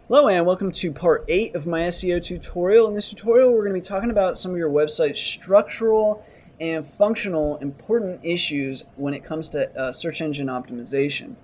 Hello and welcome to part 8 of my SEO tutorial. In this tutorial we're going to be talking about some of your website's structural and functional important issues when it comes to search engine optimization.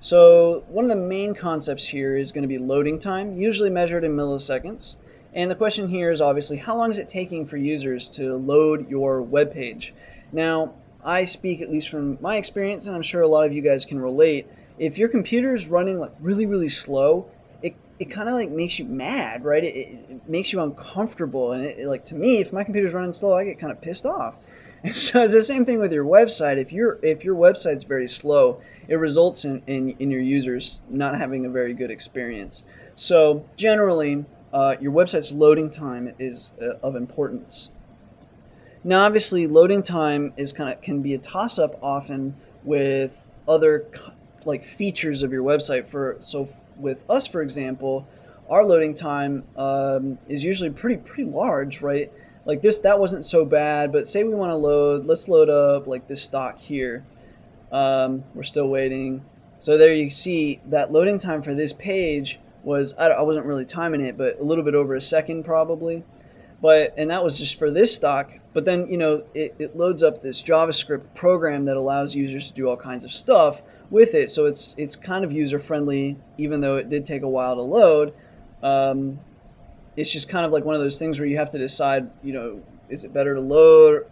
So one of the main concepts here is going to be loading time, usually measured in milliseconds. And the question here is obviously how long is it taking for users to load your web page? Now I speak at least from my experience, and I'm sure a lot of you guys can relate. If your computer is running like really slow, it kind of like makes you mad, right? It makes you uncomfortable, and like to me, if my computer's running slow, I get kind of pissed off. And so it's the same thing with your website. If your website's very slow, it results in your users not having a very good experience. So generally, your website's loading time is of importance. Now, obviously, loading time can be a toss-up often with other like features of your website. With us, for example, our loading time is usually pretty large, right? Like that wasn't so bad, but say we want to let's load up like this stock here. We're still waiting. So there you see that loading time for this page was, I wasn't really timing it, but a little bit over a second probably. And that was just for this stock. But then, it loads up this JavaScript program that allows users to do all kinds of stuff with it. So it's kind of user friendly, even though it did take a while to load. It's just kind of like one of those things where you have to decide, is it better to load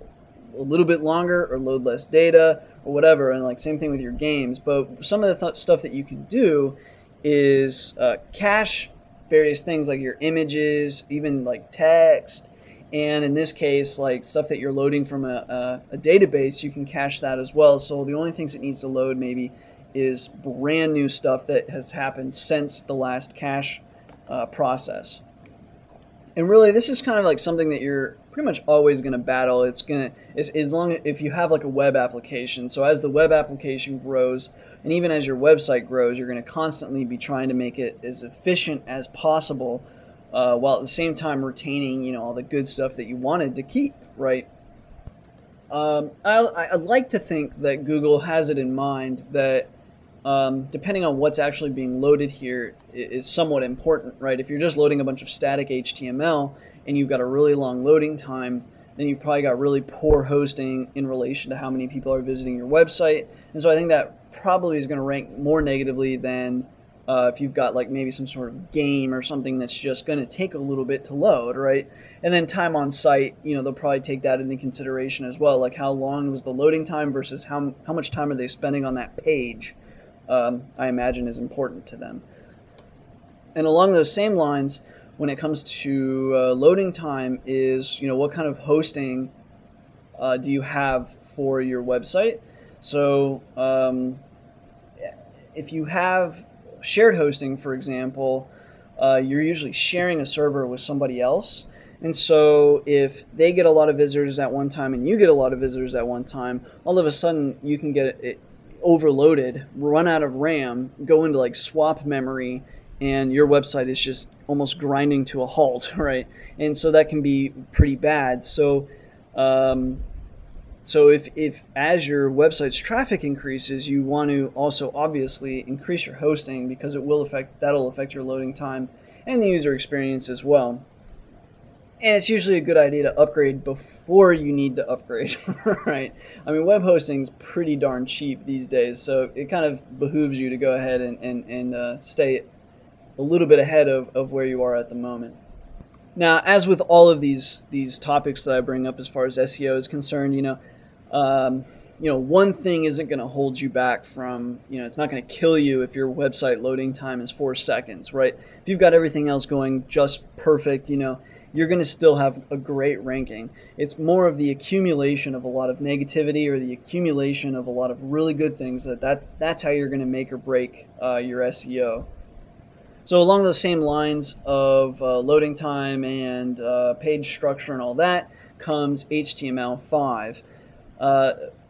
a little bit longer or load less data or whatever. And like same thing with your games. But some of the stuff that you can do is cache various things like your images, even like text, and in this case like stuff that you're loading from a database, you can cache that as well. So the only things it needs to load maybe is brand new stuff that has happened since the last cache process. And really this is kind of like something that you're pretty much always going to battle. As long as if you have like a web application. So as the web application grows, and even as your website grows, you're going to constantly be trying to make it as efficient as possible, while at the same time retaining, all the good stuff that you wanted to keep, right? I'd like to think that Google has it in mind that depending on what's actually being loaded here is somewhat important, right? If you're just loading a bunch of static HTML and you've got a really long loading time, then you've probably got really poor hosting in relation to how many people are visiting your website. And so I think that probably is going to rank more negatively than if you've got like maybe some sort of game or something that's just going to take a little bit to load, right? And then time on site, they'll probably take that into consideration as well, like how long was the loading time versus how much time are they spending on that page. I imagine is important to them. And along those same lines, when it comes to loading time is, what kind of hosting do you have for your website? So if you have shared hosting, for example, you're usually sharing a server with somebody else. And so if they get a lot of visitors at one time and you get a lot of visitors at one time, all of a sudden you can get it overloaded, run out of RAM, go into like swap memory, and your website is just almost grinding to a halt, right? And so that can be pretty bad. So if as your website's traffic increases, you want to also obviously increase your hosting, because that'll affect your loading time and the user experience as well. And it's usually a good idea to upgrade before you need to upgrade, right? I mean, web hosting is pretty darn cheap these days, so it kind of behooves you to go ahead and stay a little bit ahead of where you are at the moment. Now, as with all of these topics that I bring up as far as SEO is concerned, one thing isn't going to hold you back from, it's not going to kill you if your website loading time is 4 seconds, right? If you've got everything else going just perfect, you're going to still have a great ranking. It's more of the accumulation of a lot of negativity or the accumulation of a lot of really good things that's how you're going to make or break your SEO. So along those same lines of loading time and page structure and all that comes HTML5.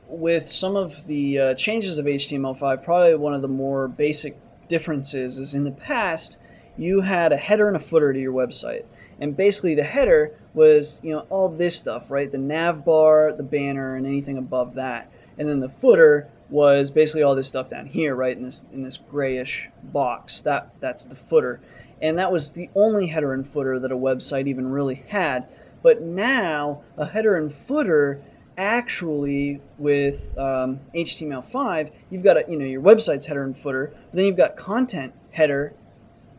With some of the changes of HTML5, probably one of the more basic differences is in the past you had a header and a footer to your website. And basically the header was, all this stuff, right? The nav bar, the banner, and anything above that. And then the footer was basically all this stuff down here, right, in this grayish box. That's the footer. And that was the only header and footer that a website even really had. But now a header and footer, actually, with HTML5, you've got your website's header and footer, but then you've got content header,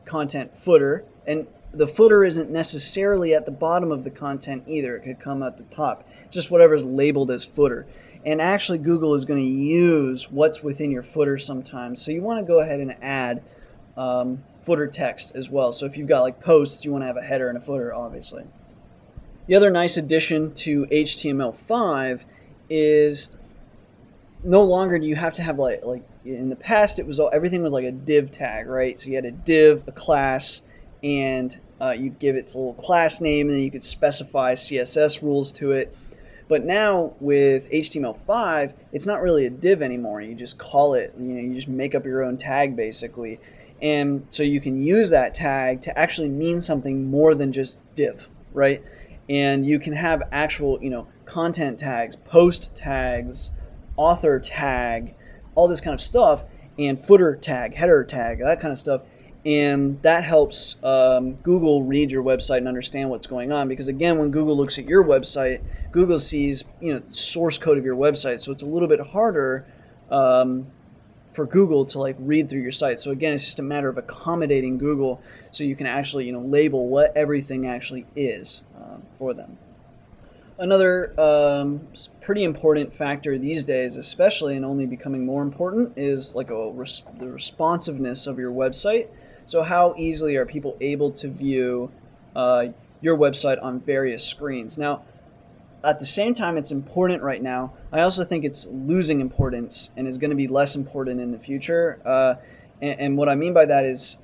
content footer, and the footer isn't necessarily at the bottom of the content either. It could come at the top. It's just whatever's labeled as footer. And actually Google is going to use what's within your footer sometimes. So you want to go ahead and add footer text as well. So if you've got like posts, you want to have a header and a footer, obviously. The other nice addition to HTML5 is no longer do you have to have like in the past everything was like a div tag, right? So you had a div, a class, and you'd give it a little class name, and then you could specify CSS rules to it. But now with HTML5, it's not really a div anymore. You just call it, you just make up your own tag basically. And so you can use that tag to actually mean something more than just div, right? And you can have actual, content tags, post tags, author tag, all this kind of stuff, and footer tag, header tag, that kind of stuff. And that helps Google read your website and understand what's going on. Because again, when Google looks at your website, Google sees the source code of your website, so it's a little bit harder for Google to like read through your site. So again, it's just a matter of accommodating Google so you can actually label what everything actually is for them. Another pretty important factor these days, especially, and only becoming more important, is like the responsiveness of your website. So how easily are people able to view your website on various screens? Now, at the same time, it's important right now. I also think it's losing importance and is going to be less important in the future. And what I mean by that is,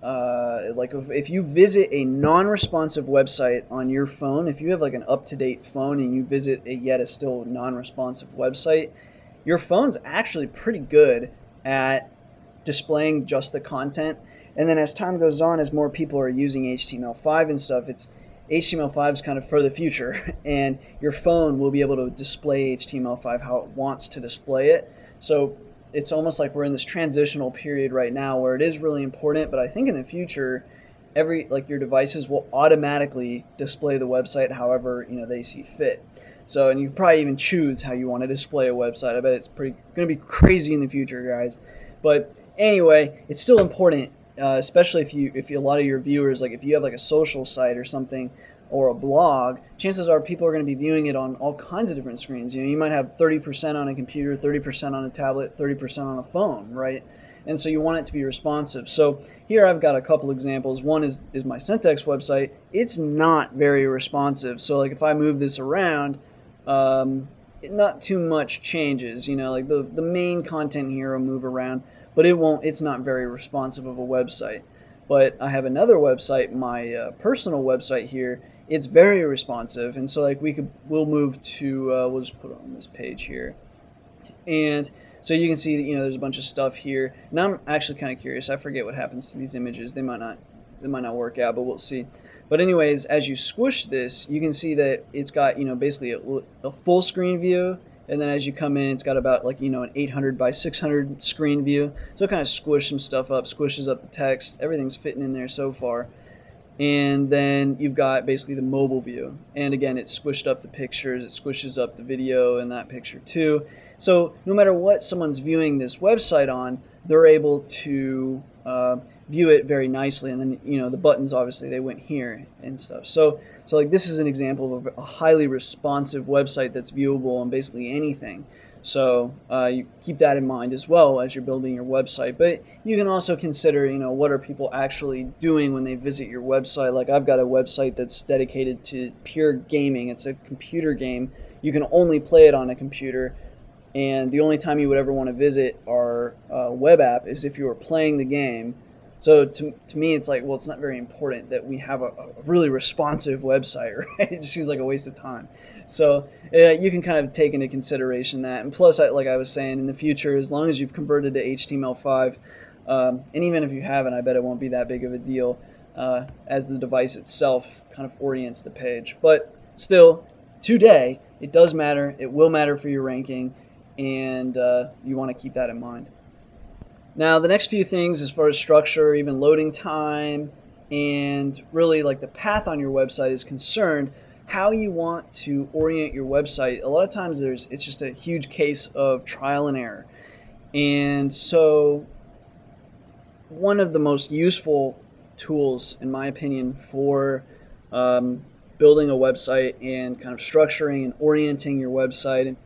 like if you visit a non-responsive website on your phone, if you have like an up-to-date phone and you visit a still non-responsive website, your phone's actually pretty good at displaying just the content. And then as time goes on, as more people are using HTML5 and stuff, HTML5 is kind of for the future, and your phone will be able to display HTML5 how it wants to display it. So it's almost like we're in this transitional period right now where it is really important, but I think in the future, your devices will automatically display the website however they see fit. So, and you can probably even choose how you want to display a website. I bet it's going to be crazy in the future, guys. But anyway, it's still important. Especially if a lot of your viewers, like if you have like a social site or something or a blog, chances are people are going to be viewing it on all kinds of different screens. You might have 30% on a computer, 30% on a tablet, 30% on a phone, right? And so you want it to be responsive. So here I've got a couple examples. One is my Centex website. It's not very responsive. So like if I move this around, not too much changes. Like the main content here will move around, but it's not very responsive of a website. But I have another website, my personal website here. It's very responsive, and so like we'll move to we'll just put it on this page here, and so you can see that there's a bunch of stuff here. And I'm actually kind of curious. I forget what happens to these images. They might not work out, but we'll see. But anyways, as you squish this, you can see that it's got basically a full screen view. And then as you come in, it's got about an 800 by 600 screen view. So it kind of squishes some stuff up, squishes up the text. Everything's fitting in there so far. And then you've got basically the mobile view. And again, it squished up the pictures. It squishes up the video in that picture too. So no matter what someone's viewing this website on, they're able to view it very nicely. And then the buttons, obviously, they went here and stuff. So like this is an example of a highly responsive website that's viewable on basically anything. So you keep that in mind as well as you're building your website. But you can also consider, what are people actually doing when they visit your website. Like I've got a website that's dedicated to pure gaming. It's a computer game. You can only play it on a computer. And the only time you would ever want to visit our web app is if you were playing the game. So to me, it's like, well, it's not very important that we have a really responsive website, right? It just seems like a waste of time. So you can kind of take into consideration that. And plus, like I was saying, in the future, as long as you've converted to HTML5, and even if you haven't, I bet it won't be that big of a deal. as the device itself kind of orients the page. But still, today, it does matter. It will matter for your ranking, and you want to keep that in mind. Now, the next few things as far as structure, even loading time, and really like the path on your website is concerned, how you want to orient your website. A lot of times it's just a huge case of trial and error. And so one of the most useful tools, in my opinion, for building a website and kind of structuring and orienting your website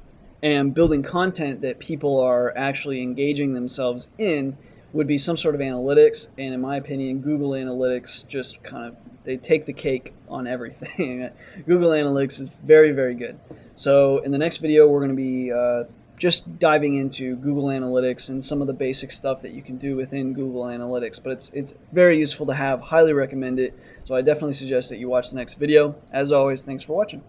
and building content that people are actually engaging themselves in would be some sort of analytics. And in my opinion, Google Analytics just kind of, they take the cake on everything. Google Analytics is very, very good. So in the next video, we're going to be just diving into Google Analytics and some of the basic stuff that you can do within Google Analytics. But it's very useful to have. Highly recommend it. So I definitely suggest that you watch the next video. As always, thanks for watching.